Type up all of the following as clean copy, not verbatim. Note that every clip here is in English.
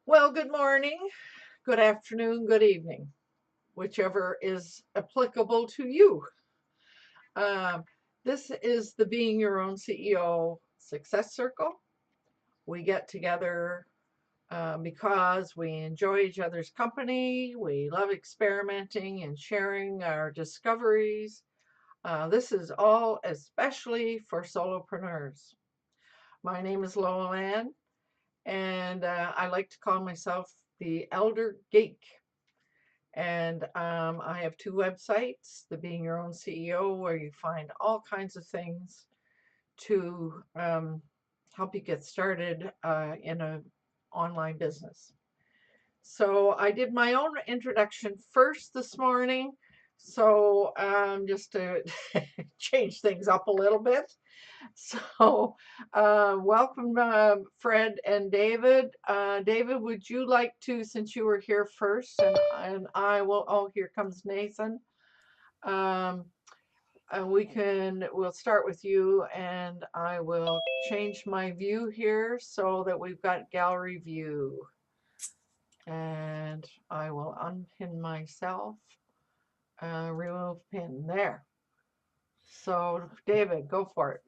Well, good morning, good afternoon, good evening, whichever is applicable to you. Um, this is the Being Your Own CEO Success Circle. We get together because we enjoy each other's company. We love experimenting and sharing our discoveries. This is all especially for solopreneurs. My name is LowellAnn, and I like to call myself the Elder Geek. And I have two websites, the Being Your Own CEO, where you find all kinds of things to help you get started in an online business. So I did my own introduction first this morning. So just to change things up a little bit. So welcome, Fred and David. David, would you like to, since you were here first, and I will, oh, here comes Nathan. We'll start with you, and I will change my view here so that we've got gallery view. And I will unpin myself, remove pin there. So David, go for it.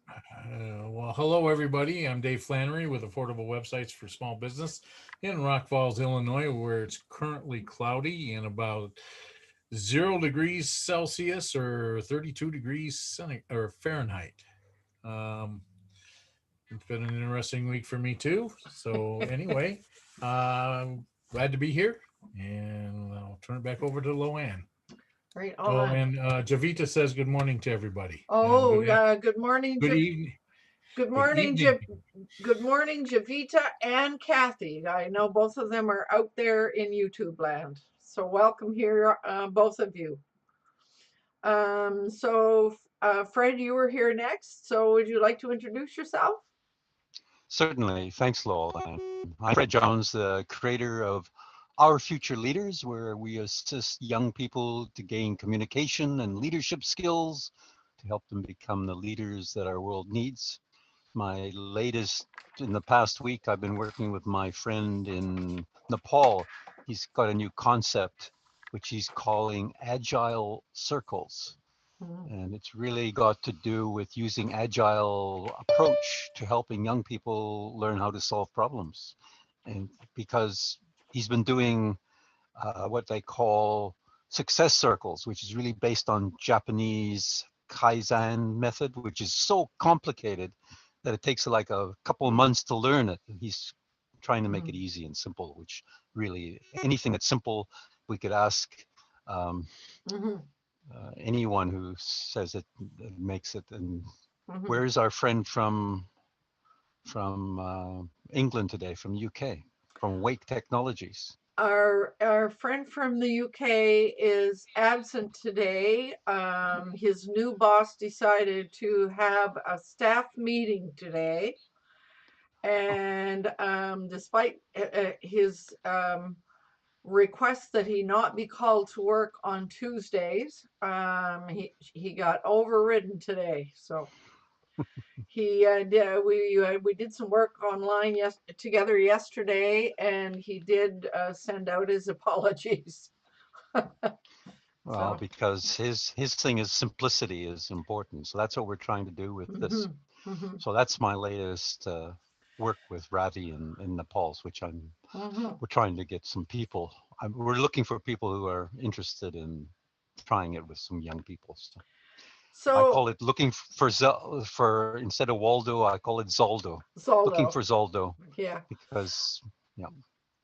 Well, hello, everybody. I'm Dave Flannery with Affordable Websites for Small Business in Rock Falls, Illinois, where it's currently cloudy and about 0 degrees Celsius or 32 degrees Fahrenheit. It's been an interesting week for me, too. So, anyway, glad to be here, and I'll turn it back over to LowellAnn. Right Oh, on. and Javita says good morning to everybody. Oh, good morning, good evening. Good Good morning, evening. Good morning, Javita and Kathy. I know both of them are out there in YouTube land. So welcome here, both of you. Fred, you were here next. So would you like to introduce yourself? Certainly. Thanks, Lowell. I'm Fred Jones, the creator of Our Future Leaders, where we assist young people to gain communication and leadership skills to help them become the leaders that our world needs. My latest, in the past week, I've been working with my friend in Nepal. He's got a new concept, which he's calling agile circles. And it's really got to do with using agile approach to helping young people learn how to solve problems. And because he's been doing what they call success circles, which is really based on Japanese Kaizen method, which is so complicated that it takes like a couple of months to learn it. And he's trying to make it easy and simple, which really anything that's simple, we could ask anyone who says it makes it. And where is our friend from England today, from UK, from Wake Technologies? Our friend from the UK is absent today. His new boss decided to have a staff meeting today. And despite his request that he not be called to work on Tuesdays, he got overridden today. So we did some work online together yesterday, and he did send out his apologies. Well, because his thing is simplicity is important, so that's what we're trying to do with this. So that's my latest work with Ravi in Nepal, which we're trying to get some people. We're looking for people who are interested in trying it with some young people. So I call it looking for instead of Waldo, I call it Zoldo. Looking for Zoldo. Yeah. Because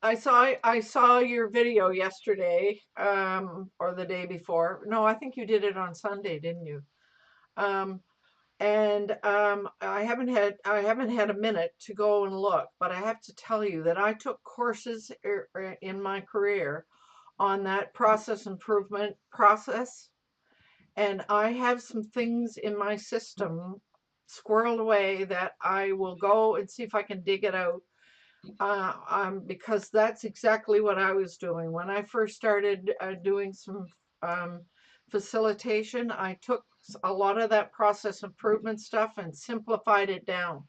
I saw your video yesterday, or the day before. No, I think you did it on Sunday, didn't you? I haven't had a minute to go and look, but I have to tell you that I took courses in my career on that process improvement process, and I have some things in my system squirreled away that I will go and see if I can dig it out. Because that's exactly what I was doing when I first started doing some facilitation. I took a lot of that process improvement stuff and simplified it down.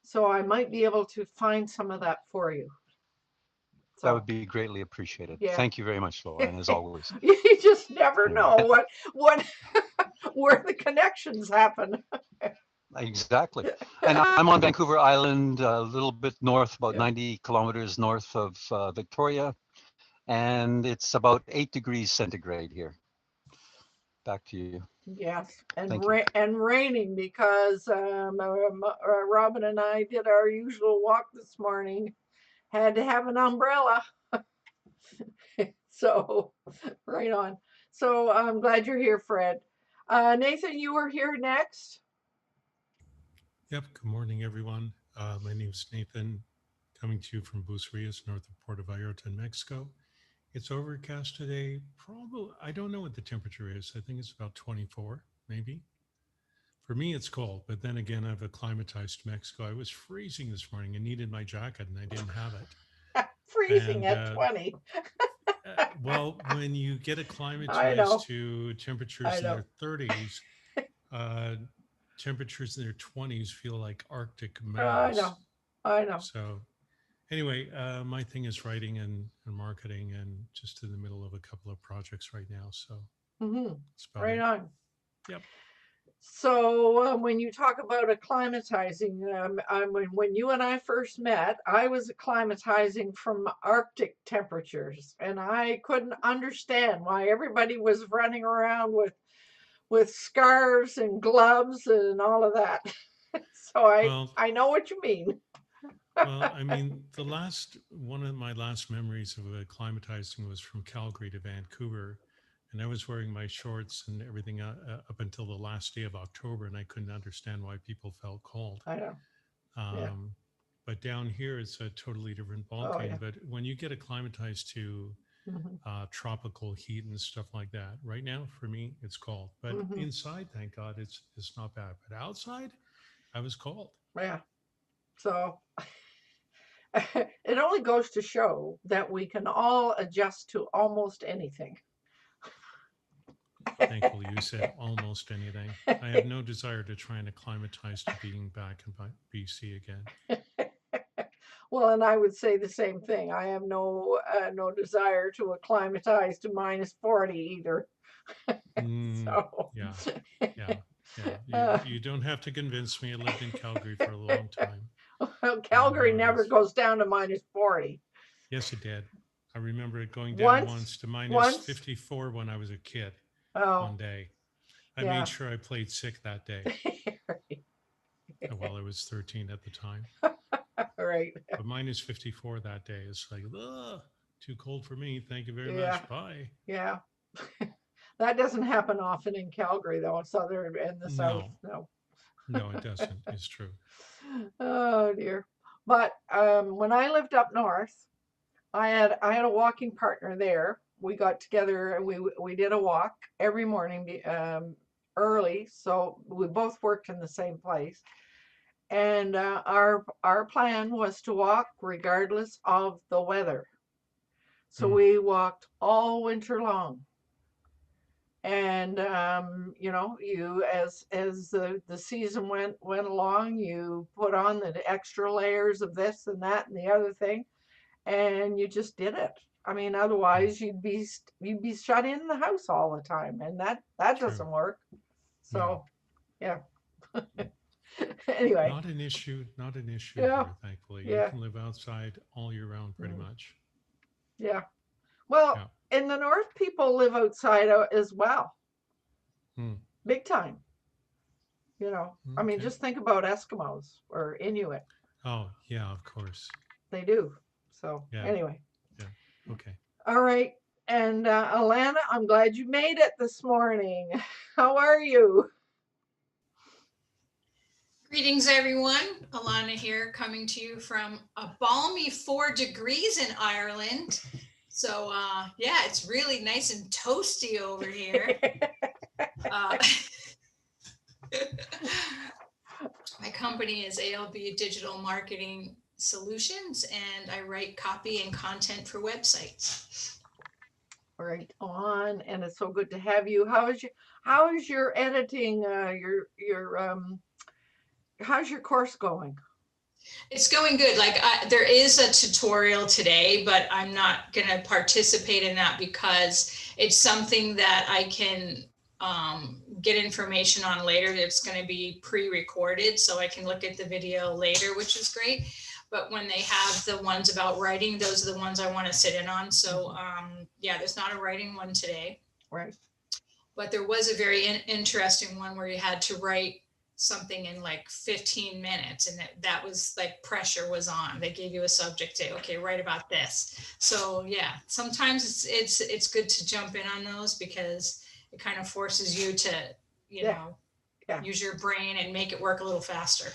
So I might be able to find some of that for you. That would be greatly appreciated. Yeah. Thank you very much, LowellAnn, as always. You just never Yeah. know what where the connections happen. Exactly. And I'm on Vancouver Island, a little bit north, about Yeah. 90 kilometers north of Victoria. And it's about 8 degrees centigrade here. Back to you. Yes, and Thank you. raining because Robin and I did our usual walk this morning. Had to have an umbrella. So, right on. So I'm glad you're here, Fred. Nathan, you were here next. Yep. Good morning, everyone. My name is Nathan, coming to you from Bucerias, north of Puerto Vallarta in Mexico. It's overcast today. Probably, I don't know what the temperature is. I think it's about 24, maybe. For me, it's cold, but then again, I've acclimatized to Mexico. I was freezing this morning and needed my jacket, and I didn't have it. Freezing And, at 20. Well, when you get know. acclimatized to temperatures I in know. their 30s, temperatures in their 20s feel like Arctic I mountains. know. So anyway, my thing is writing and marketing, and just in the middle of a couple of projects right now. So that's about Right it. on. Yep. So when you talk about acclimatizing, when you and I first met, I was acclimatizing from Arctic temperatures, and I couldn't understand why everybody was running around with scarves and gloves and all of that. So Well, I know what you mean. well, I mean, one of my last memories of acclimatizing was from Calgary to Vancouver. And I was wearing my shorts and everything up until the last day of October, and I couldn't understand why people felt cold. I know. Yeah. But down here, it's a totally different Oh, ballgame. yeah. But when you get acclimatized to tropical heat and stuff like that, right now for me, it's cold. But inside, thank God, it's not bad. But outside, I was cold. Yeah. So it only goes to show that we can all adjust to almost anything. Thankfully, you said almost anything. I have no desire to try and acclimatize to being back in BC again. Well, and I would say the same thing. I have no desire to acclimatize to minus 40 either. So yeah. You don't have to convince me. I lived in Calgary for a long time. Well, Calgary never goes down to minus 40. Yes, it did. I remember it going down once to minus 54 when I was a kid. One day. I made sure I played sick that day. Well, I was 13 at the time. Right. But minus 54 that day is like, too cold for me. Thank you very much. Bye. Yeah. That doesn't happen often in Calgary, though. Southern and the South. No, it doesn't. It's true. Oh dear. But when I lived up north, I had a walking partner there. We got together and we did a walk every morning early. So we both worked in the same place. And our plan was to walk regardless of the weather. So we walked all winter long. And you as the season went along, you put on the extra layers of this and that and the other thing, and you just did it. I mean, otherwise you'd be shut in the house all the time, and that doesn't work. So, yeah. Anyway. Not an issue here, thankfully. You can live outside all year round pretty much. Yeah. Well, in the north, people live outside as well. Big time. I mean, just think about Eskimos or Inuit. Oh, yeah, of course. They do. So, anyway. Yeah. Okay. All right. And Alana, I'm glad you made it this morning. How are you? Greetings, everyone. Alana here, coming to you from a balmy 4 degrees in Ireland. So, it's really nice and toasty over here. My company is ALB Digital Marketing Solutions, and I write copy and content for websites. Right on, and it's so good to have you. How is your editing? How's your course going? It's going good. Like there is a tutorial today, but I'm not going to participate in that because it's something that I can get information on later. It's going to be pre-recorded, so I can look at the video later, which is great. But when they have the ones about writing, those are the ones I want to sit in on. So yeah, there's not a writing one today. Right. But there was a very interesting one where you had to write something in like 15 minutes, and that was like pressure was on. They gave you a subject, say, okay, write about this. So yeah, sometimes it's good to jump in on those because it kind of forces you to, you know, use your brain and make it work a little faster.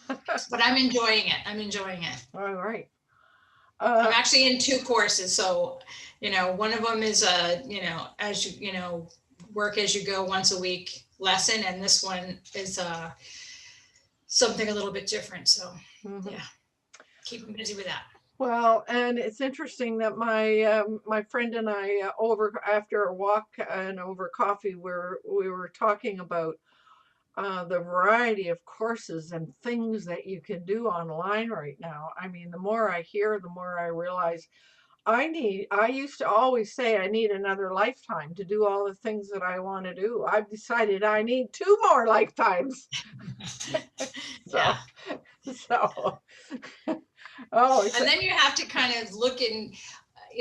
But I'm enjoying it. I'm enjoying it. All right. I'm actually in 2 courses. So, you know, one of them is you know, as you know, work as you go once a week lesson. And this one is something a little bit different. So yeah, keep them busy with that. Well, and it's interesting that my my friend and I after a walk and over coffee, we were talking about the variety of courses and things that you can do online right now. I mean, the more I hear, the more I realize I used to always say I need another lifetime to do all the things that I want to do. I've decided I need 2 more lifetimes. Yeah. So, oh, and then you have to kind of look in,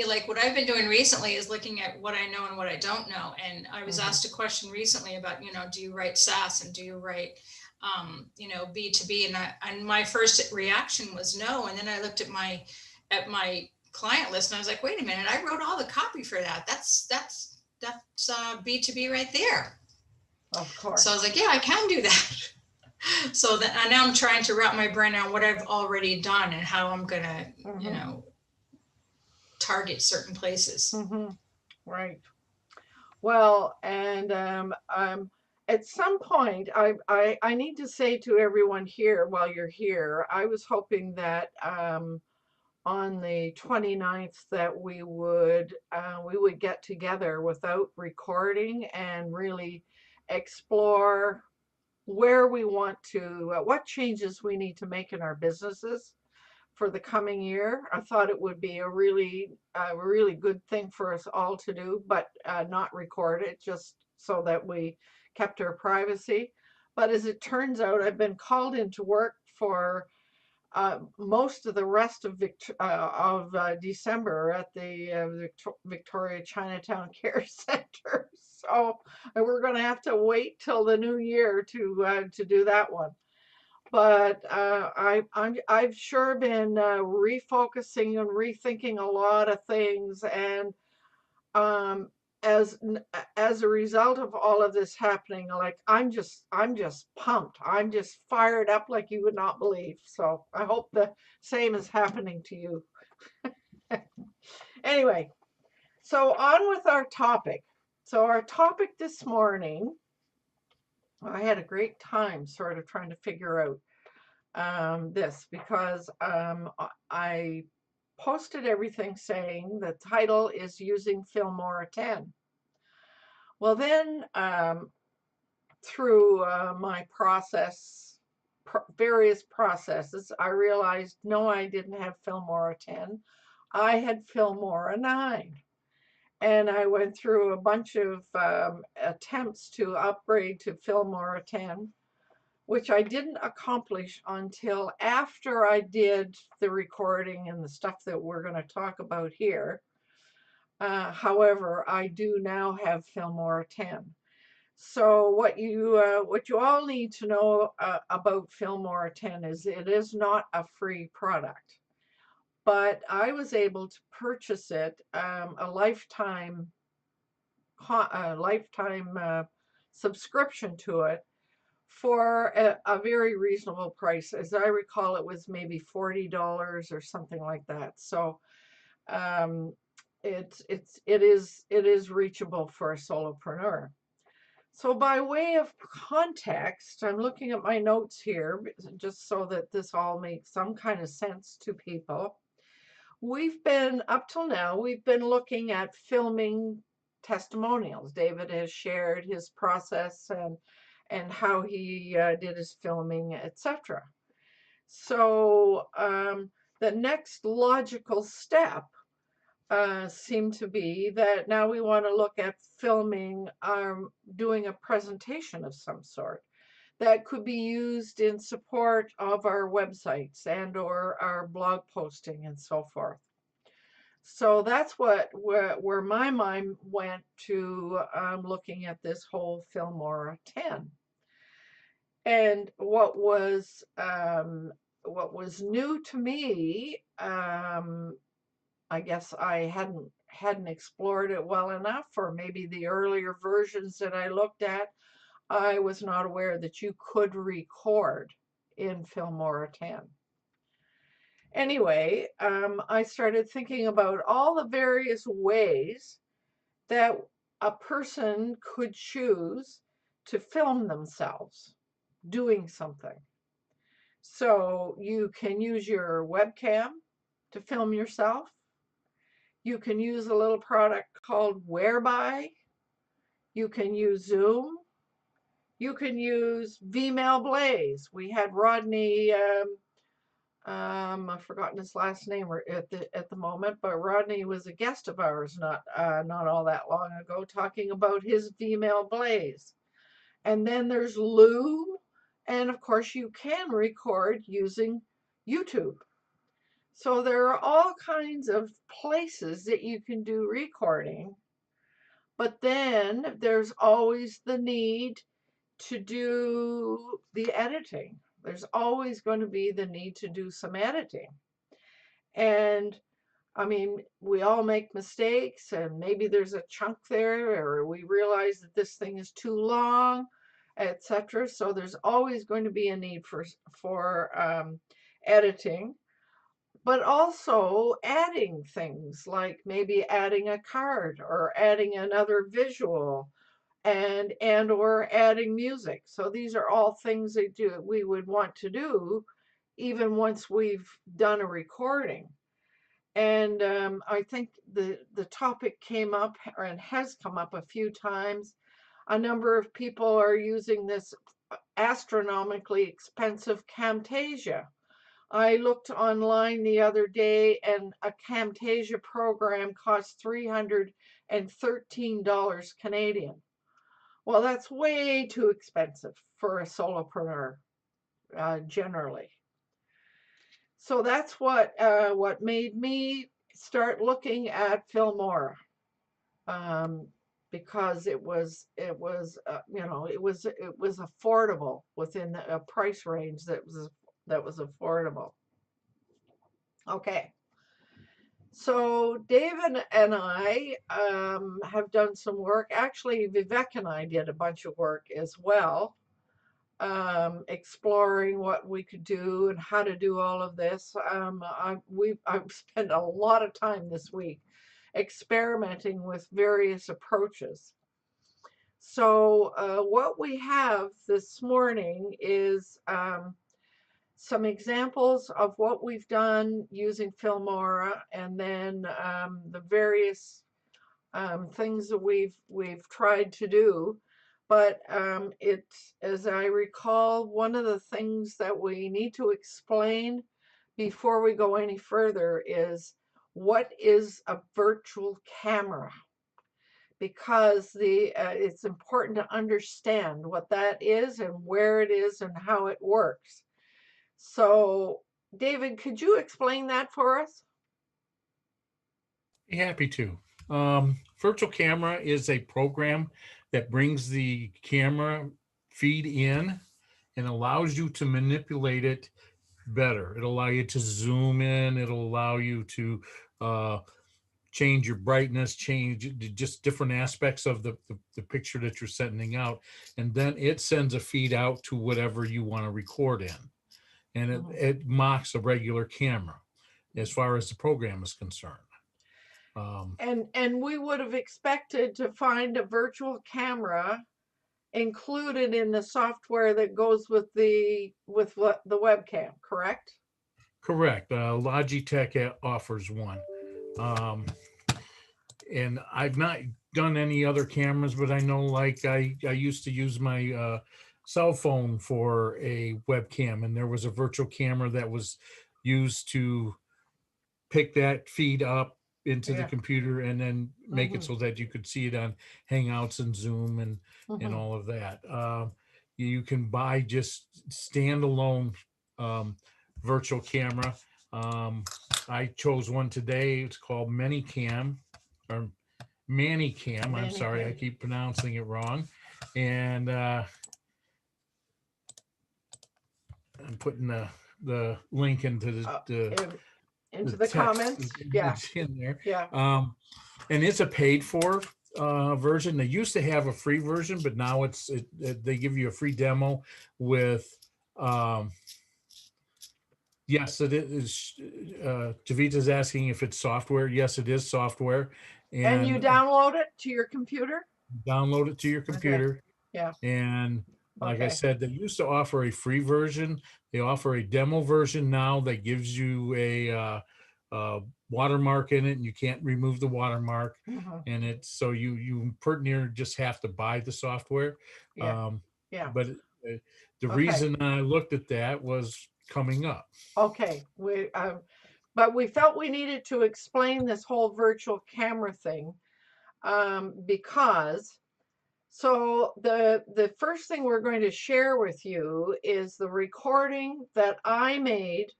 like what I've been doing recently is looking at what I know and what I don't know. And I was asked a question recently about, you know, do you write SaaS and do you write, you know, B2B? And my first reaction was no. And then I looked at my client list and I was like, wait a minute, I wrote all the copy for that. That's B2B right there. Of course. So I was like, yeah, I can do that. So that, and now I'm trying to wrap my brain on what I've already done and how I'm going to, you know, target certain places. Right. Well, and at some point, I need to say to everyone here while you're here, I was hoping that on the 29th that we would get together without recording and really explore where we want to, what changes we need to make in our businesses for the coming year. I thought it would be a really good thing for us all to do, but not record it, just so that we kept our privacy. But as it turns out, I've been called into work for most of the rest of December at the Victoria Chinatown Care Center. So we're going to have to wait till the new year to do that one. But I've sure been refocusing and rethinking a lot of things, and as a result of all of this happening, like I'm just pumped. I'm just fired up like you would not believe. So I hope the same is happening to you. Anyway, so on with our topic. So our topic this morning, I had a great time sort of trying to figure out this because I posted everything saying the title is using Filmora 10. Well, then through my various processes, I realized no, I didn't have Filmora 10. I had Filmora 9. And I went through a bunch of attempts to upgrade to Filmora 10, which I didn't accomplish until after I did the recording and the stuff that we're going to talk about here. However, I do now have Filmora 10. So what you all need to know about Filmora 10 is it is not a free product, but I was able to purchase it a lifetime subscription to it for a very reasonable price. As I recall, it was maybe $40 or something like that. So it is reachable for a solopreneur. So by way of context, I'm looking at my notes here just so that this all makes some kind of sense to people. Up till now, we've been looking at filming testimonials. David has shared his process and how he did his filming, etc. So the next logical step seemed to be that now we want to look at filming, doing a presentation of some sort that could be used in support of our websites and or our blog posting and so forth. So that's where my mind went to looking at this whole Filmora 10. And what was new to me, I guess I hadn't explored it well enough, or maybe the earlier versions that I looked at, I was not aware that you could record in Filmora 10. Anyway, I started thinking about all the various ways that a person could choose to film themselves doing something. So you can use your webcam to film yourself. You can use a little product called Whereby. You can use Zoom. You can use Vmail Blaze. We had Rodney, I've forgotten his last name at the moment, but Rodney was a guest of ours not all that long ago, talking about his Vmail Blaze. And then there's Loom, and of course you can record using YouTube. So there are all kinds of places that you can do recording, but then there's always the need to do the editing. There's always going to be the need to do some editing. And I mean, we all make mistakes, and maybe there's a chunk there, or we realize that this thing is too long, etc. So there's always going to be a need for editing, but also adding things like maybe adding a card or adding another visual and or adding music. So these are all things that we would want to do even once we've done a recording. And I think the topic came up and has come up a few times. A number of people are using this astronomically expensive Camtasia. I looked online the other day, and a Camtasia program costs $313 Canadian. Well, that's way too expensive for a solopreneur, generally. So that's what made me start looking at Filmora, because it was affordable within a price range that was affordable. Okay. So David and I have done some work. Actually, Vivek and I did a bunch of work as well, exploring what we could do and how to do all of this. I've spent a lot of time this week experimenting with various approaches. So what we have this morning is some examples of what we've done using Filmora, and then the various things that we've tried to do. But it's, as I recall, one of the things that we need to explain before we go any further is what is a virtual camera, because it's important to understand what that is and where it is and how it works. So, David, could you explain that for us? Happy to. Virtual camera is a program that brings the camera feed in and allows you to manipulate it better. It'll allow you to zoom in. It'll allow you to change your brightness, change just different aspects of the picture that you're sending out. And then it sends a feed out to whatever you want to record in. And it mocks a regular camera as far as the program is concerned. And we would have expected to find a virtual camera included in the software that goes with the webcam, correct? Correct. Logitech offers one. And I've not done any other cameras, but I know, like I used to use my cell phone for a webcam, and there was a virtual camera that was used to pick that feed up into the Yeah. computer and then make it Mhm. so that you could see it on Hangouts and Zoom and Mhm. all of that. You can buy just standalone virtual camera. I chose one today. It's called ManyCam or ManyCam. I'm sorry, I ManyCam. keep pronouncing it wrong. And I'm putting the link into Into the the text comments. Yeah. that's in there. Yeah. And it's a paid for version. They used to have a free version, but now they give you a free demo with yes, it is. Javita's asking if it's software. Yes, it is software. And you And download it to your computer? download it to your Okay. computer. Yeah. And like I Okay. said, they used to offer a free version. They offer a demo version now that gives you a watermark in it, and you can't remove the watermark. Mhm. And it's so you pretty near just have to buy the software. Yeah. Yeah. But the Okay. reason I looked at that was coming up. Okay. But we felt we needed to explain this whole virtual camera thing because so the first thing we're going to share with you is the recording that I made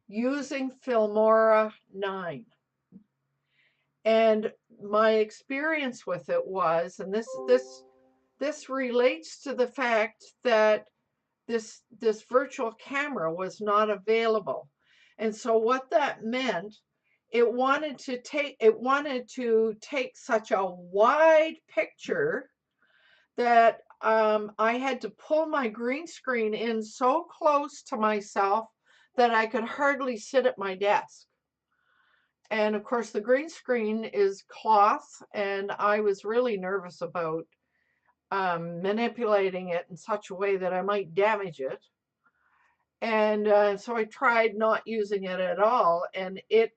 using Filmora 9. And my experience with it was, and this relates to the fact that this virtual camera was not available. And so what that meant, it wanted to take such a wide picture that I had to pull my green screen in so close to myself that I could hardly sit at my desk. And of course, the green screen is cloth, and I was really nervous about manipulating it in such a way that I might damage it. And so I tried not using it at all, and it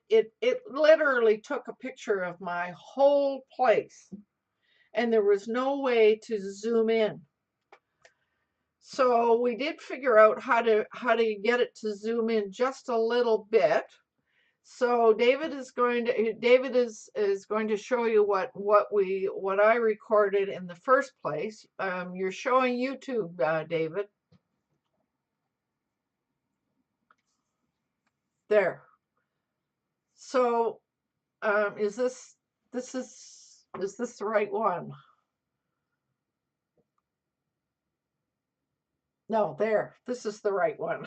literally took a picture of my whole place, and there was no way to zoom in. So we did figure out how to get it to zoom in just a little bit. So David is going to show you what I recorded in the first place. You're showing YouTube, David. There. So is this the right one? No, there. This is the right one.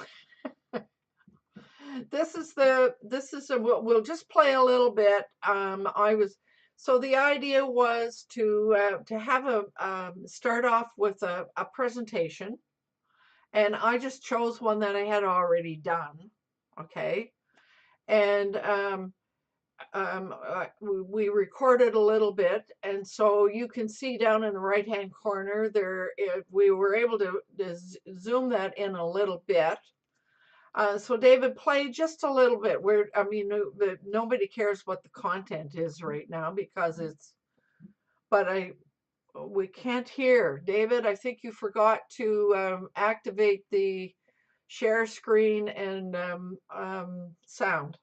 We'll just play a little bit. So the idea was to have start off with a presentation, and I just chose one that I had already done. Okay. And we recorded a little bit, and so you can see down in the right hand corner there, we were able to zoom that in a little bit. So David, play just a little bit. Nobody cares what the content is right now because we can't hear. David, I think you forgot to activate the share screen and sound.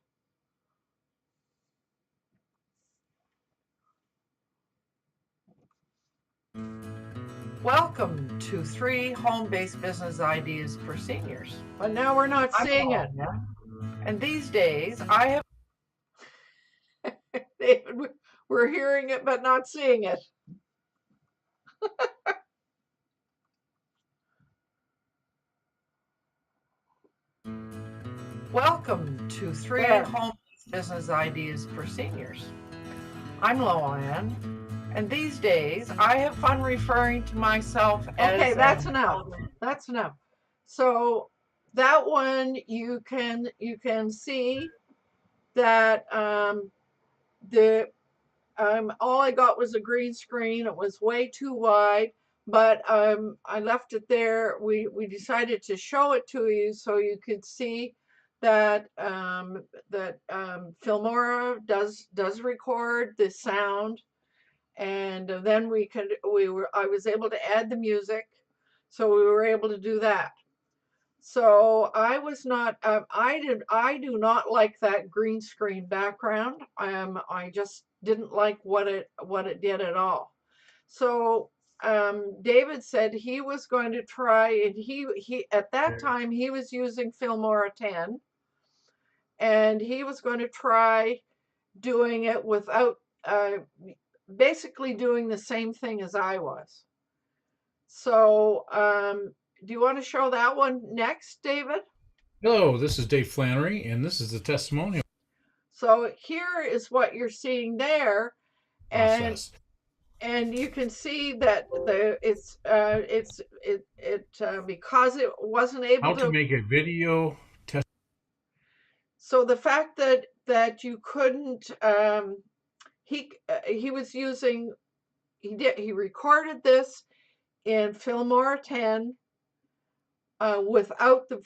Welcome to 3 home-based business ideas for seniors. But now we're not seeing it. And these days I have David, we're hearing it but not seeing it. Welcome to 3 home-based business ideas for seniors. I'm LowellAnn, and these days I have fun referring to myself as okay. That's enough. That's enough. So that one you can see that all I got was a green screen. It was way too wide, but I left it there. We decided to show it to you so you could see that Filmora does record the sound, and then I was able to add the music So we were able to do that. So I was not, I do not like that green screen background. I just didn't like what it did at all. So David said he was going to try, and he at that time he was using Filmora 10, and he was going to try doing it without, basically doing the same thing as I was. So do you want to show that one next, David? Hello, this is Dave Flannery, and this is the testimonial So here is what you're seeing there, process. and you can see that because it wasn't able How to make a video test. So the fact that you couldn't, he was using, he recorded this in Filmora 10 without the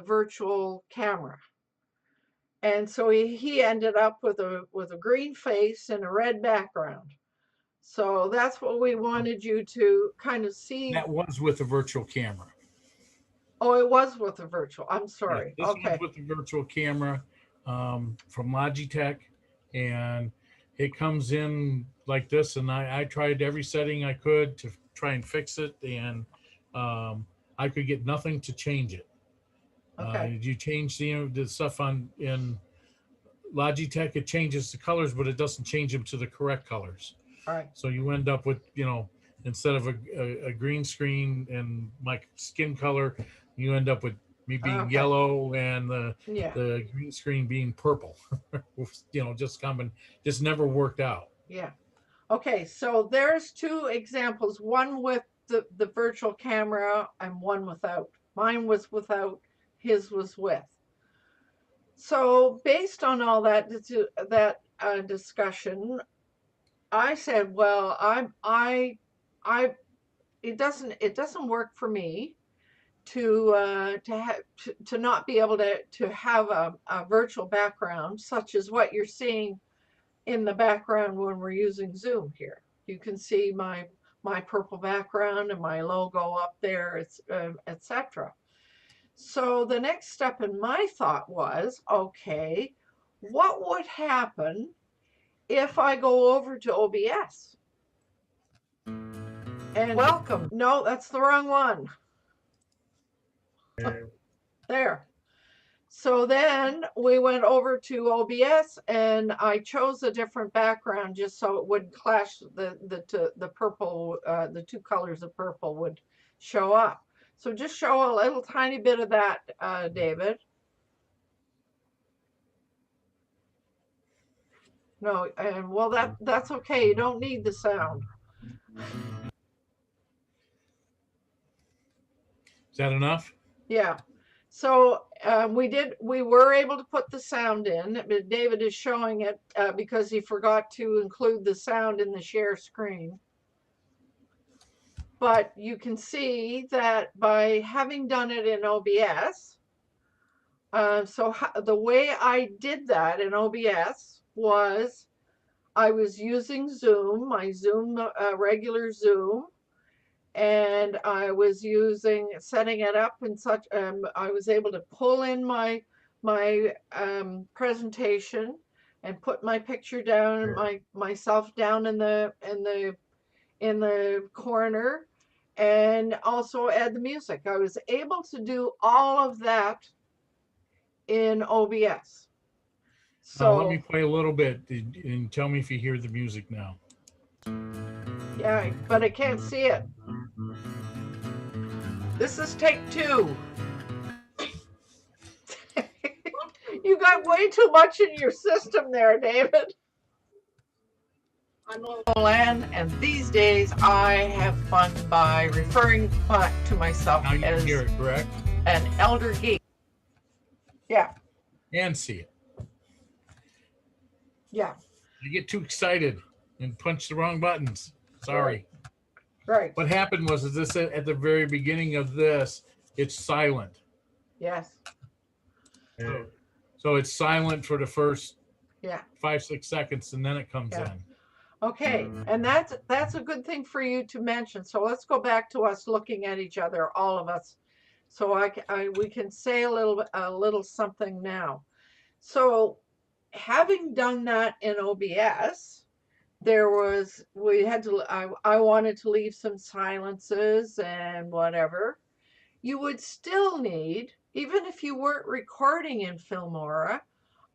virtual camera. And so he ended up with a green face and a red background. So that's what we wanted you to kind of see. That was with a virtual camera. Oh, it was with a virtual. I'm sorry. Yeah, this okay. was with the virtual camera from Logitech, and it comes in like this. And I tried every setting I could to try and fix it, and I could get nothing to change it. Okay. You change the stuff in Logitech, it changes the colors, but it doesn't change them to the correct colors. All right. So you end up with, instead of a green screen and my skin color, you end up with me being yellow and the green screen being purple. Just never worked out. Yeah. Okay, so there's two examples, one with the virtual camera and one without. Mine was without, his was with. So based on all that discussion, I said, well, it doesn't work for me to not be able to have a virtual background such as what you're seeing in the background when we're using Zoom here. You can see my purple background and my logo up there, etc. So the next step in my thought was, okay, what would happen if I go over to OBS? And welcome. No, that's the wrong one. There. So then we went over to OBS, and I chose a different background just so it would clash the purple, the two colors of purple would show up. So just show a little tiny bit of that, David. No, and well, that's okay. You don't need the sound. Is that enough? Yeah. So we were able to put the sound in. David is showing it because he forgot to include the sound in the share screen. But you can see that by having done it in OBS, the way I did that in OBS was I was using Zoom, my Zoom, regular Zoom, and I was setting it up in such, I was able to pull in my presentation and put my picture down, myself down in the corner, and also add the music. I was able to do all of that in OBS. So let me play a little bit and tell me if you hear the music now. Yeah, but I can't see it. This is take 2. You got way too much in your system there, David. I'm LowellAnn, and these days I have fun by referring to myself Now you as can hear it, correct? an elder geek. Yeah. And see it. Yeah. You get too excited and punch the wrong buttons. Sorry. Right. What happened was, this at the very beginning of this, it's silent. Yes. So it's silent for the first Yeah. 5-6 seconds, and then it comes Yeah. in. Okay, and that's a good thing for you to mention. So let's go back to us looking at each other, all of us. So we can say a little something now. So having done that in OBS, I wanted to leave some silences and whatever. You would still need, even if you weren't recording in Filmora,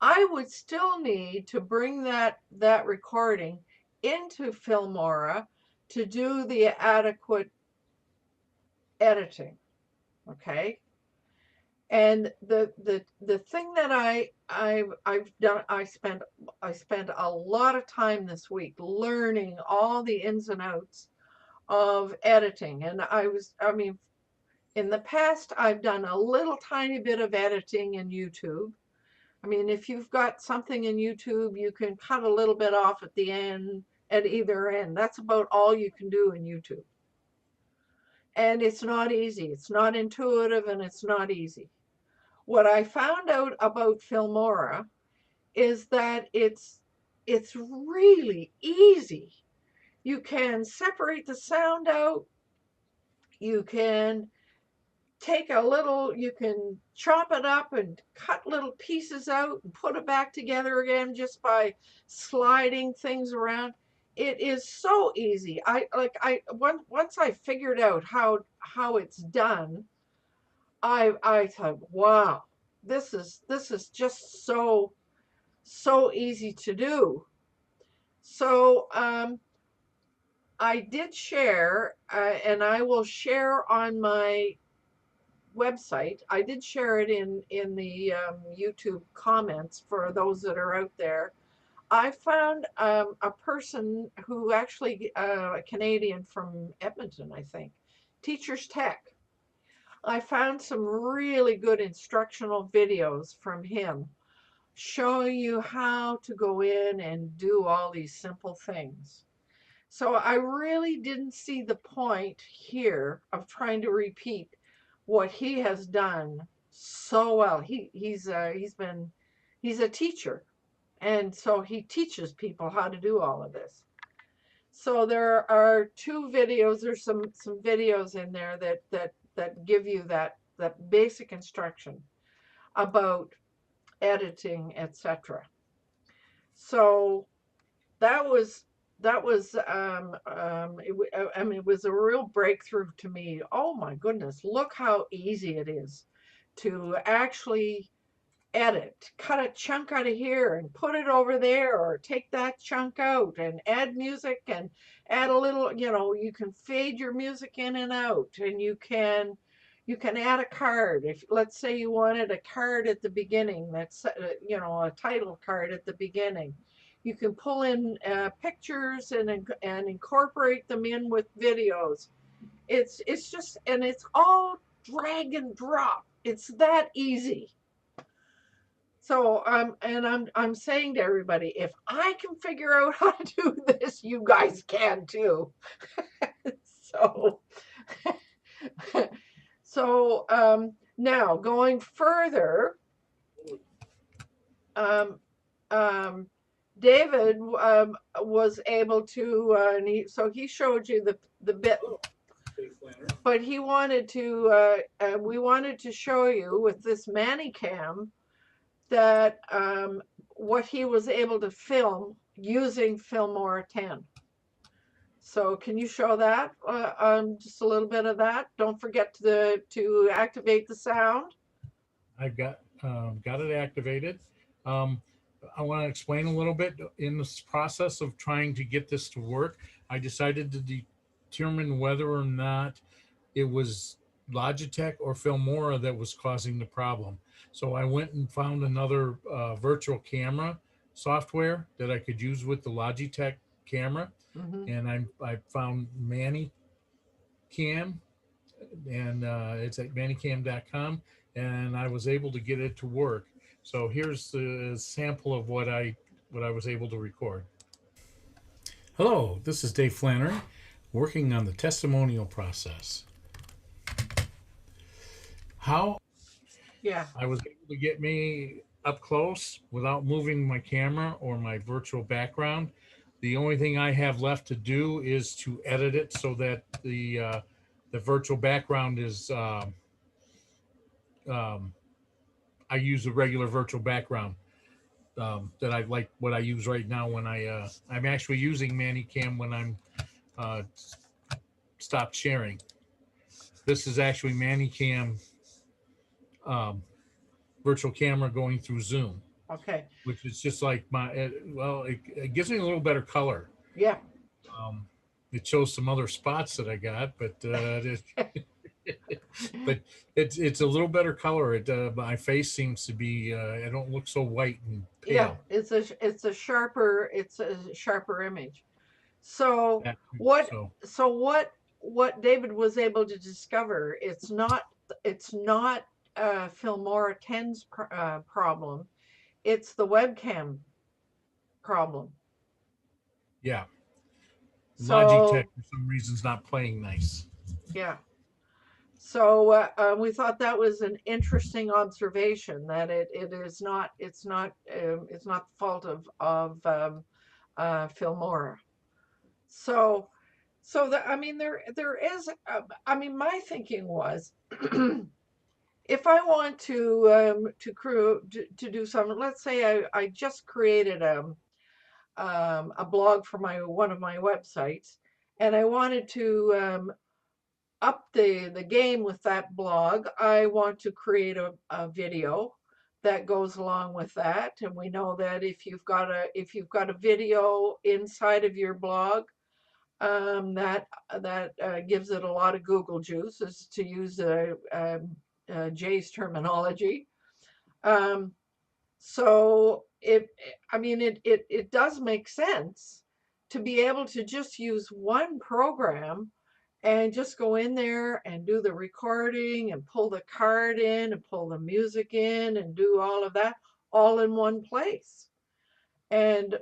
I would still need to bring that recording into Filmora to do the adequate editing. Okay. And the thing that I've done, I spent a lot of time this week learning all the ins and outs of editing. And I mean, in the past, I've done a little tiny bit of editing in YouTube. I mean, if you've got something in YouTube, you can cut a little bit off at the end, at either end. That's about all you can do in YouTube. And it's not easy. It's not intuitive, and it's not easy. What I found out about Filmora is that it's really easy. You can separate the sound out. You can you can chop it up and cut little pieces out and put it back together again just by sliding things around. It is so easy. Once I figured out how it's done, I thought, wow, this is just so easy to do. So I did share, and I will share on my website. I did share it in the YouTube comments for those that are out there. I found a person who actually, a Canadian from Edmonton, I think, Teachers Tech. I found some really good instructional videos from him showing you how to go in and do all these simple things. So I really didn't see the point here of trying to repeat what he has done so well. He's a teacher, and so he teaches people how to do all of this. So there are two videos. There's some videos in there that give you that basic instruction about editing, etc. So that was I mean, it was a real breakthrough to me. Oh my goodness, look how easy it is to actually edit, cut a chunk out of here and put it over there, or take that chunk out and add music and add a little, you can fade your music in and out, and you can add a card. If, let's say, you wanted a card at the beginning, that's a title card at the beginning, you can pull in pictures and incorporate them in with videos. It's just, and it's all drag and drop. It's that easy. So I'm saying to everybody, if I can figure out how to do this, you guys can too. So now going further, David was able to, and he showed you the bit, but he wanted to, we wanted to show you with this ManyCam that what he was able to film using Filmora 10. So can you show that? Just a little bit of that. Don't forget to activate the sound. I've got it activated. I want to explain a little bit. In this process of trying to get this to work, I decided to determine whether or not it was Logitech or Filmora that was causing the problem. So I went and found another virtual camera software that I could use with the Logitech camera. Mm-hmm. And I found ManyCam, and it's at ManyCam.com, and I was able to get it to work. So here's the sample of what I was able to record. Hello, this is Dave Flannery, working on the testimonial process. How I was able to get me up close without moving my camera or my virtual background. The only thing I have left to do is to edit it so that the virtual background is I use a regular virtual background that I like what I use right now when I'm actually using ManyCam when I'm uh, stopped sharing. This is actually ManyCam virtual camera going through Zoom, Okay. which is just like it gives me a little better color. Yeah. It shows some other spots that I got, but but it's a little better color. My face seems to be I don't look so white and Yeah. pale. It's a sharper image. So That- what So so what David was able to discover, it's not Filmora 10's problem. It's the webcam problem. yeah, Logitech So for some reason is not playing nice. yeah. So we thought that was an interesting observation, that it is not it's not the fault of Filmora. So I mean there is I mean my thinking was if I want to do something, let's say I just created a blog for one of my websites, and I wanted to up the game with that blog. I want to create a video that goes along with that, and we know that if you've got a video inside of your blog, that gives it a lot of Google juice, is to use Jay's terminology. So I mean, it does make sense to be able to just use one program and just go in there and do the recording and pull the card in and pull the music in and do all of that all in one place. And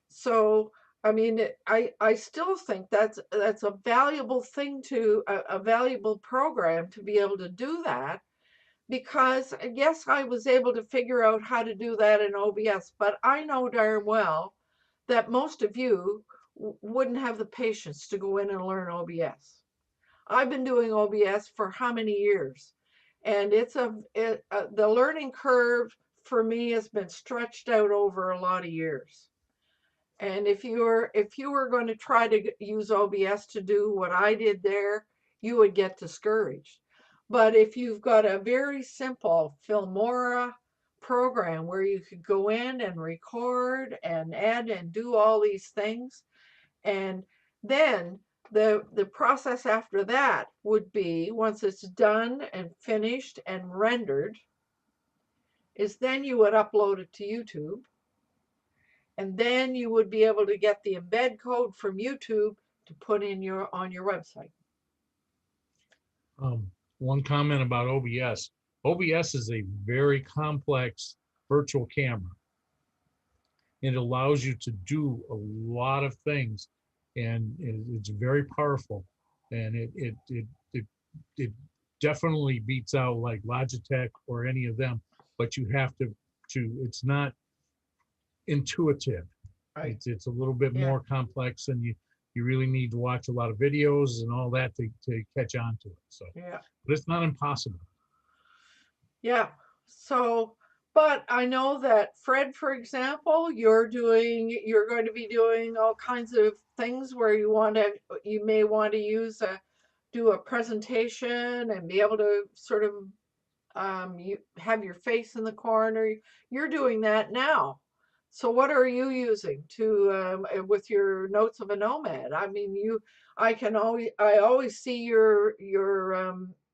so, I mean, I still think that's a valuable thing a valuable program to be able to do that, because yes, I was able to figure out how to do that in OBS, but I know darn well that most of you wouldn't have the patience to go in and learn OBS. I've been doing OBS for how many years? And the learning curve for me has been stretched out over a lot of years. And if you were going to try to use OBS to do what I did there, you would get discouraged. But if you've got a very simple Filmora program where you could go in and record and add and do all these things, and then the process after that would be, once it's done and finished and rendered, is then you would upload it to YouTube. And then you would be able to get the embed code from YouTube to put in on your website. One comment about OBS. OBS is a very complex virtual camera. It allows you to do a lot of things, and it's very powerful. And it definitely beats out like Logitech or any of them. But you have to it's not intuitive. Right. It's a little bit Yeah. more complex, and you really need to watch a lot of videos and all that to catch on to it. So, Yeah. but it's not impossible. Yeah. So, but I know that Fred, for example, you're going to be doing all kinds of things where you may want to do a presentation and be able to sort of you have your face in the corner. You're doing that now. So what are you using to with your notes of a nomad? I mean, I always see your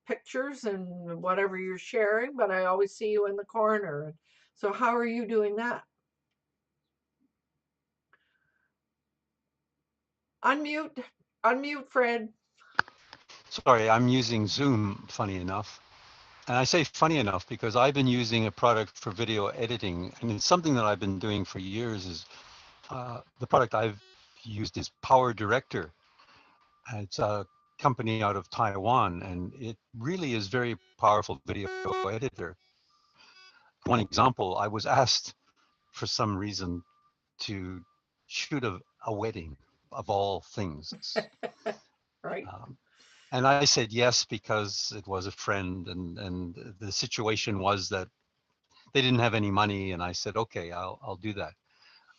pictures and whatever you're sharing, but I always see you in the corner. So how are you doing that? Unmute, Fred. Sorry, I'm using Zoom, funny enough. And I say funny enough because I've been using a product for video editing, and it's something that I've been doing for years. Is the product I've used is Power Director. It's a company out of Taiwan, and it really is very powerful video editor. One example, I was asked for some reason to shoot a wedding of all things. Right. And I said yes because it was a friend, and the situation was that they didn't have any money, and I said, okay, I'll do that.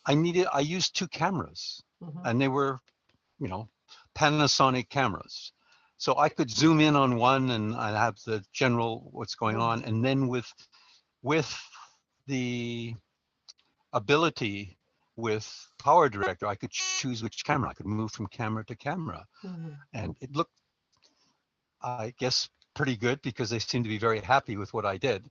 I used 2 cameras, Mhm. and they were, you know, Panasonic cameras. So I could zoom in on one and I have the general what's going on. And then with the ability with Power Director, I could choose which camera. I could move from camera to camera. Mhm. And it looked, I guess, pretty good because they seemed to be very happy with what I did.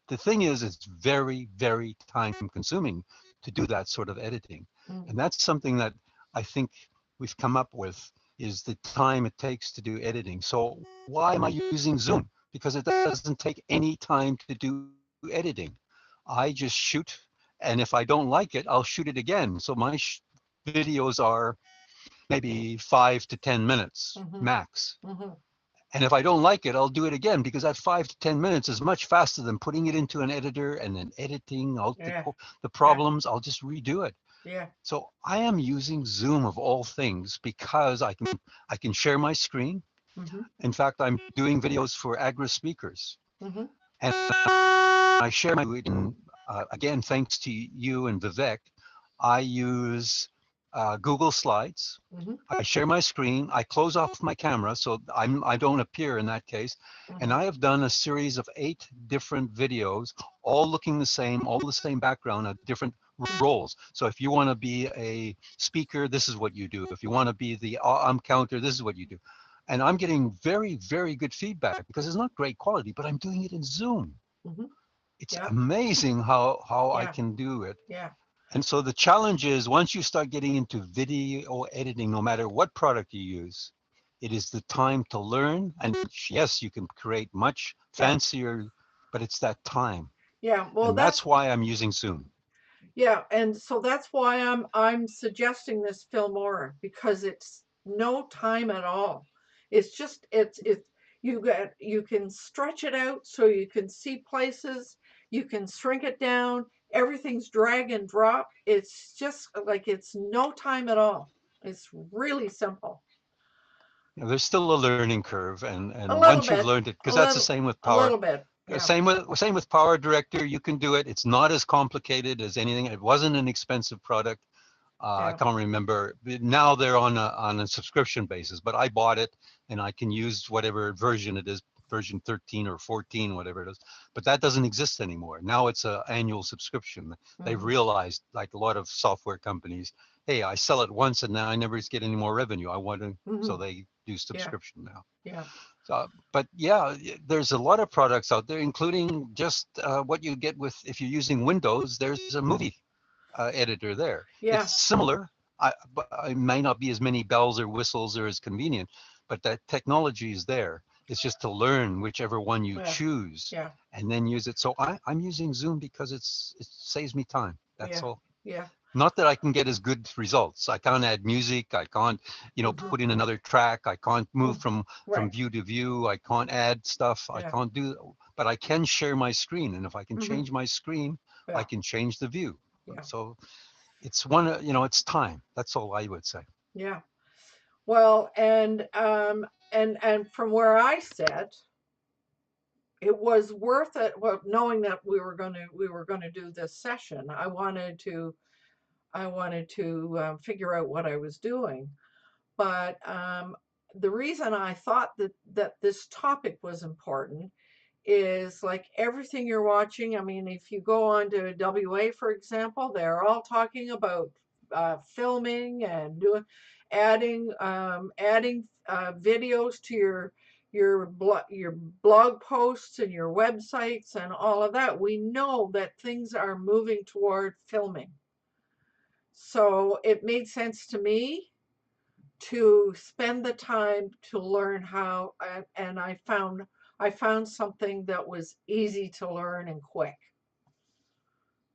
The thing is, it's very, very time consuming to do that sort of editing. Mm. And that's something that I think we've come up with, is the time it takes to do editing. So why am I using Zoom? Because it doesn't take any time to do editing. I just shoot, and if I don't like it, I'll shoot it again. So my videos are maybe 5 to 10 minutes Mhm. max. Mhm. And if I don't like it, I'll do it again, because that 5 to 10 minutes is much faster than putting it into an editor and then editing out Yeah. the problems. I'll just redo it. Yeah. So I am using Zoom of all things because I can share my screen. Mhm. In fact, I'm doing videos for Agra speakers, Mhm. and I share my screen. Again, thanks to you and Vivek, I use Google Slides. Mhm. I share my screen. I close off my camera so I don't appear in that case. And I have done a series of 8 different videos, all looking the same, all the same background, of different roles. So if you want to be a speaker, this is what you do. If you want to be the counter, this is what you do. And I'm getting very, very good feedback because it's not great quality, but I'm doing it in Zoom. Mhm. It's Yeah. amazing how I Yeah. can do it. Yeah. And so the challenge is, once you start getting into video editing, no matter what product you use, it is the time to learn. And yes, you can create much fancier, but it's that time. Yeah. Well, And that's why I'm using Zoom. yeah, and so that's why I'm suggesting this Filmora, because it's no time at all. It's just it's you can stretch it out so you can see places, you can shrink it down, everything's drag and drop. It's just like it's no time at all. It's really simple. There's still a learning curve, and A little once you've bit, learned it, a because that's the little, same with a Power. little bit. Yeah. Same with Power Director. You can do it. It's not as complicated as anything. It wasn't an expensive product. I Yeah. can't remember. Now they're on a subscription basis, but I bought it and I can use whatever version it is, version 13 or 14, whatever it is. But that doesn't exist anymore. Now it's an annual subscription. They've Mhm. realized, like a lot of software companies, hey, I sell it once and now I never get any more revenue. I want to, so Mhm. they do Yeah. subscription now. Yeah. So, but yeah, there's a lot of products out there, including just what you get with, if you're using Windows, there's a movie editor there. Yeah. It's similar. But it may not be as many bells or whistles or as convenient, but that technology is there. It's just to learn whichever one you Yeah. choose Yeah. and then use it. So I'm using Zoom because it saves me time. That's Yeah. all. Yeah. Not that I can get as good results. I can't add music. I can't, Mhm. put in another track. I can't move from Right. view to view. I can't add stuff. I Yeah. can't do, but I can share my screen. And if I can Mhm. change my screen, I Yeah. can change the view. Yeah. So it's it's time. That's all I would say. Yeah. Well, and from where I sit, it was worth it. Well, knowing that we were gonna do this session, I wanted to figure out what I was doing. But the reason I thought that this topic was important is, like, everything you're watching. I mean, if you go on to WA, for example, they're all talking about filming and adding videos to your blog posts and your websites and all of that. We know that things are moving toward filming, so it made sense to me to spend the time to learn how, and I found something that was easy to learn and quick.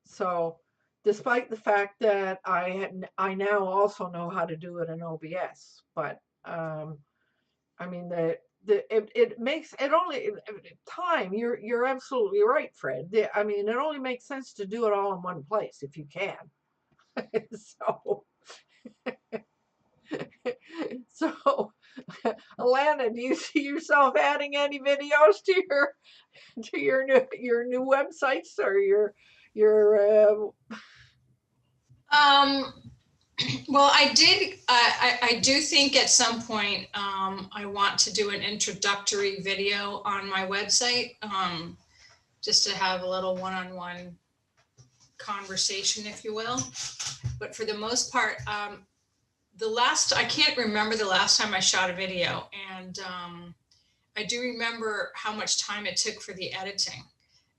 So despite the fact that I now also know how to do it in OBS, but I mean it makes it only time. You're absolutely right, Fred. I mean, it only makes sense to do it all in one place if you can. So So, Alana, do you see yourself adding any videos to your new websites or your Well, I do think at some point, I want to do an introductory video on my website, just to have a little one-on-one conversation, if you will. But for the most part, I can't remember the last time I shot a video, and I do remember how much time it took for the editing.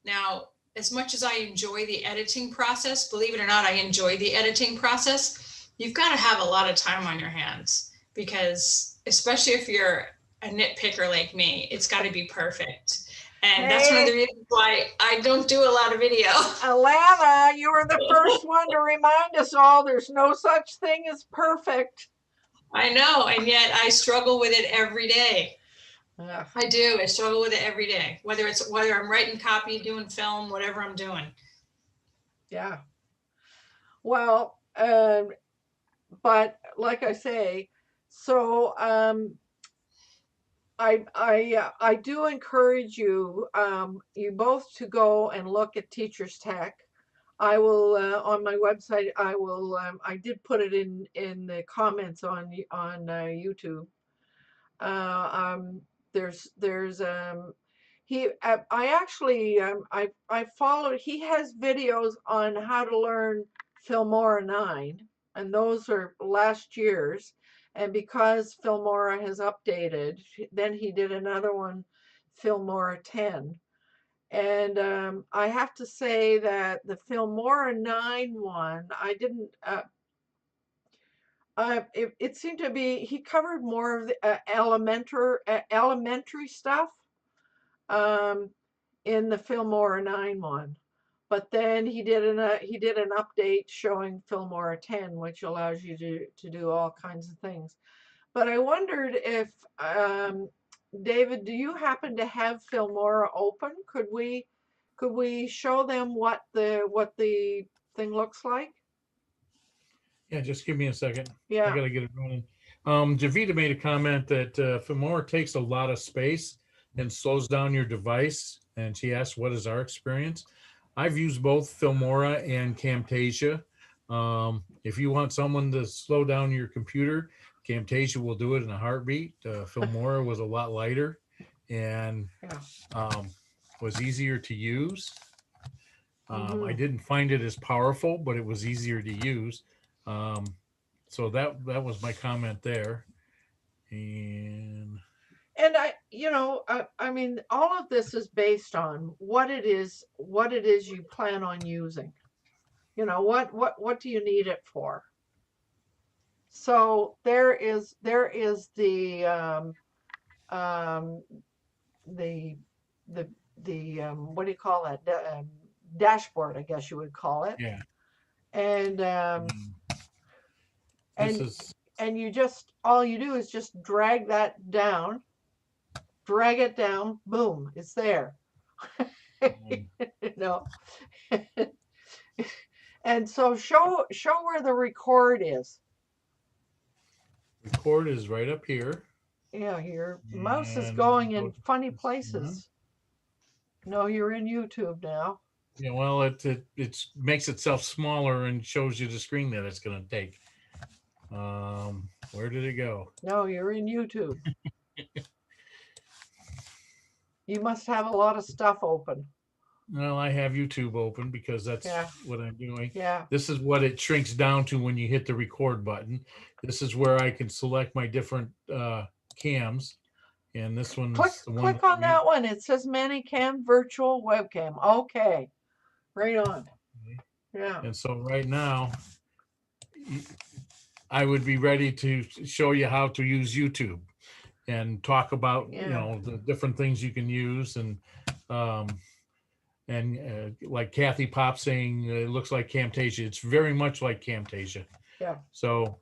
Now, as much as I enjoy the editing process, believe it or not, I enjoy the editing process. You've got to have a lot of time on your hands, because especially if you're a nitpicker like me, it's got to be perfect. And that's one of the reasons why I don't do a lot of video. Alana, you were the first one to remind us all there's no such thing as perfect. I know, and yet I struggle with it every day. Yeah. I do. I struggle with it every day, whether I'm writing copy, doing film, whatever I'm doing. Yeah. Well, but like I say, so I do encourage you you both to go and look at Teachers Tech. I will on my website. I will. I did put it in the comments on YouTube. There's I actually I followed. He has videos on how to learn Filmora 9, and those are last year's. And because Filmora has updated, then he did another one, Filmora 10. And I have to say that the Filmora 9 one, I didn't. It seemed to be he covered more of the elementary stuff in the Filmora 9 one, but then he did an update showing Filmora 10, which allows you to do all kinds of things. But I wondered if David, do you happen to have Filmora open? Could we show them what the thing looks like? Yeah, just give me a second. Yeah. I gotta get it running. Javita made a comment that Filmora takes a lot of space and slows down your device. And she asked, what is our experience? I've used both Filmora and Camtasia. If you want someone to slow down your computer, Camtasia will do it in a heartbeat. Filmora was a lot lighter and was easier to use. I didn't find it as powerful, but it was easier to use. So that was my comment there. And I mean, all of this is based on what it is you plan on using. What do you need it for? So there is the what do you call that? Dashboard, I guess you would call it. yeah. And and you just, all you do is just drag it down, boom, it's there. And so show where the record is. Record is right up here. Yeah, your mouse is going in funny places. No, you're in YouTube now. Yeah, well, it makes itself smaller and shows you the screen that it's going to take. Where did it go? No, you're in YouTube. You must have a lot of stuff open. Well, I have YouTube open because that's what I'm doing. Yeah. This is what it shrinks down to when you hit the record button. This is where I can select my different cams. And this one's the one. Click on that one. It says ManyCam virtual webcam. Okay. Right on. Yeah. And so right now, I would be ready to show you how to use YouTube and talk about, the different things you can use. And like Kathy Pop saying, it looks like Camtasia. It's very much like Camtasia. Yeah. So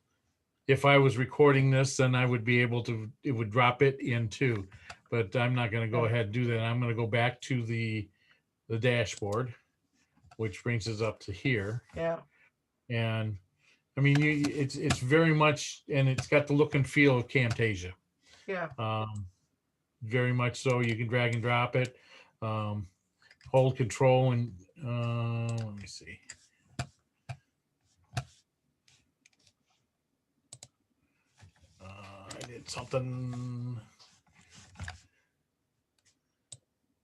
if I was recording this, then I would be able to, it would drop it in too. But I'm not going to go ahead and do that. I'm going to go back to the dashboard, which brings us up to here. Yeah. And I mean, it's very much, and it's got the look and feel of Camtasia. Yeah. Very much so. You can drag and drop it, hold control, and let me see. I did something.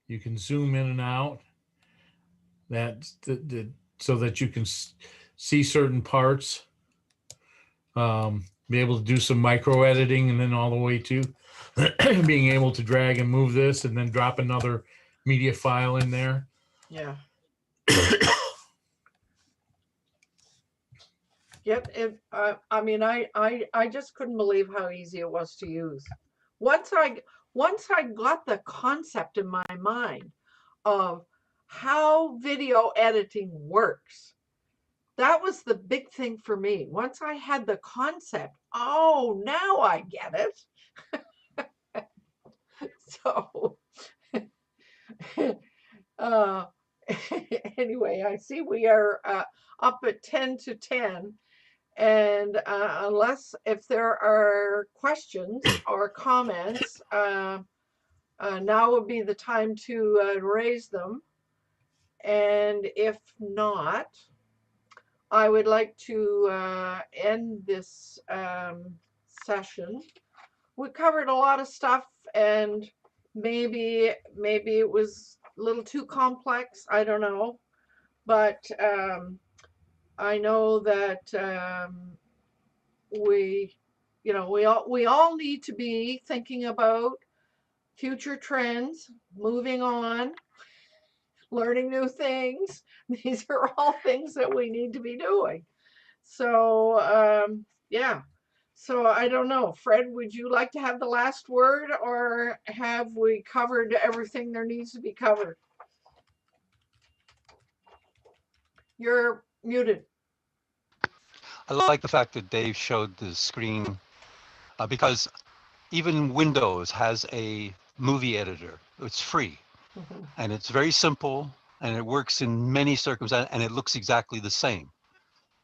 You can zoom in and out. That's so that you can see certain parts. Be able to do some micro editing, and then all the way to being able to drag and move this and then drop another media file in there. Yeah. Yep. I mean, I just couldn't believe how easy it was to use. Once I got the concept in my mind of how video editing works, that was the big thing for me. Once I had the concept, oh, now I get it. So, anyway, I see we are up at 10 to 10. And if there are questions or comments, now would be the time to raise them. And if not, I would like to end this session. We covered a lot of stuff, and maybe it was a little too complex. I don't know, but I know that we all need to be thinking about future trends, moving on, learning new things. These are all things that we need to be doing. So yeah. So I don't know, Fred, would you like to have the last word, or have we covered everything there needs to be covered? You're muted. I like the fact that Dave showed the screen because even Windows has a movie editor. It's free and it's very simple and it works in many circumstances and it looks exactly the same.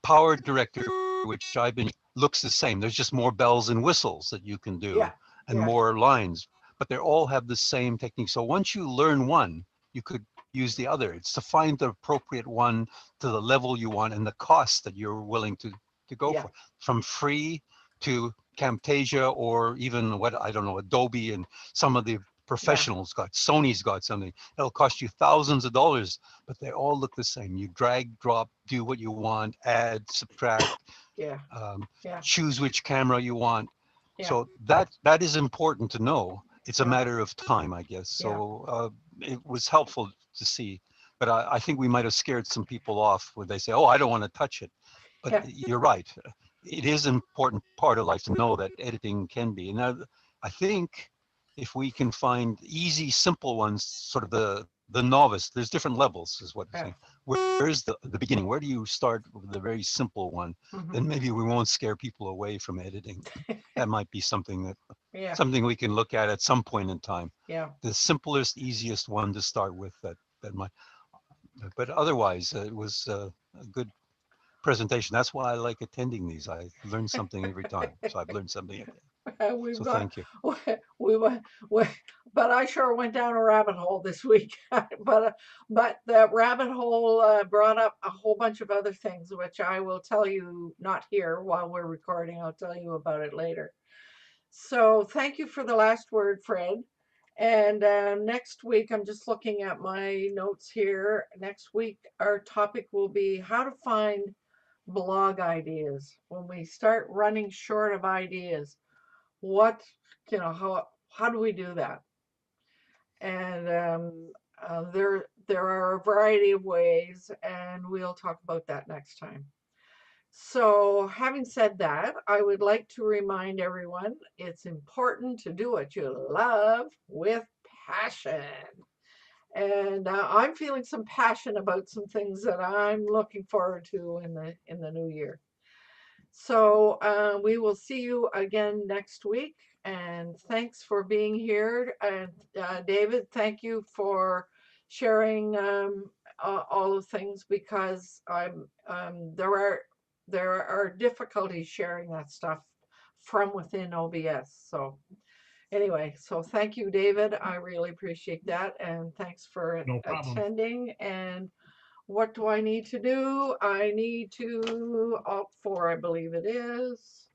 Power Director, which I've been, looks the same. There's just more bells and whistles that you can do and more lines, but they all have the same technique. So once you learn one, you could use the other. It's to find the appropriate one to the level you want and the cost that you're willing to go for, from free to Camtasia, or even what, I don't know, Adobe, and some of the professionals got, Sony's got something. It'll cost you thousands of dollars, but they all look the same. You drag, drop, do what you want, add, subtract, choose which camera you want. So that is important to know. It's a matter of time, I guess. So it was helpful to see, but I think we might have scared some people off where they say, oh, I don't want to touch it. But you're right. It is an important part of life to know that editing can be. And I think if we can find easy, simple ones, sort of the novice, there's different levels is what I'm saying. Where's the beginning? Where do you start with the very simple one? Then maybe we won't scare people away from editing. That might be something that something we can look at some point in time. The simplest, easiest one to start with that might. But otherwise, it was a good presentation. That's why I like attending these. I learn something every time. So I've learned something every time. Thank you. But I sure went down a rabbit hole this week. but the rabbit hole brought up a whole bunch of other things, which I will tell you not here while we're recording. I'll tell you about it later. So thank you for the last word, Fred. And next week, I'm just looking at my notes here. Next week, our topic will be how to find blog ideas. When we start running short of ideas, what, how do we do that? And there are a variety of ways, and we'll talk about that next time. So having said that, I would like to remind everyone it's important to do what you love with passion. And I'm feeling some passion about some things that I'm looking forward to in the new year. So we will see you again next week. And thanks for being here. And David, thank you for sharing all of things, because there are there are difficulties sharing that stuff from within OBS. So anyway, so thank you, David. I really appreciate that. And thanks for No problem. attending. And what do I need to do? I need to Alt 4, I believe it is.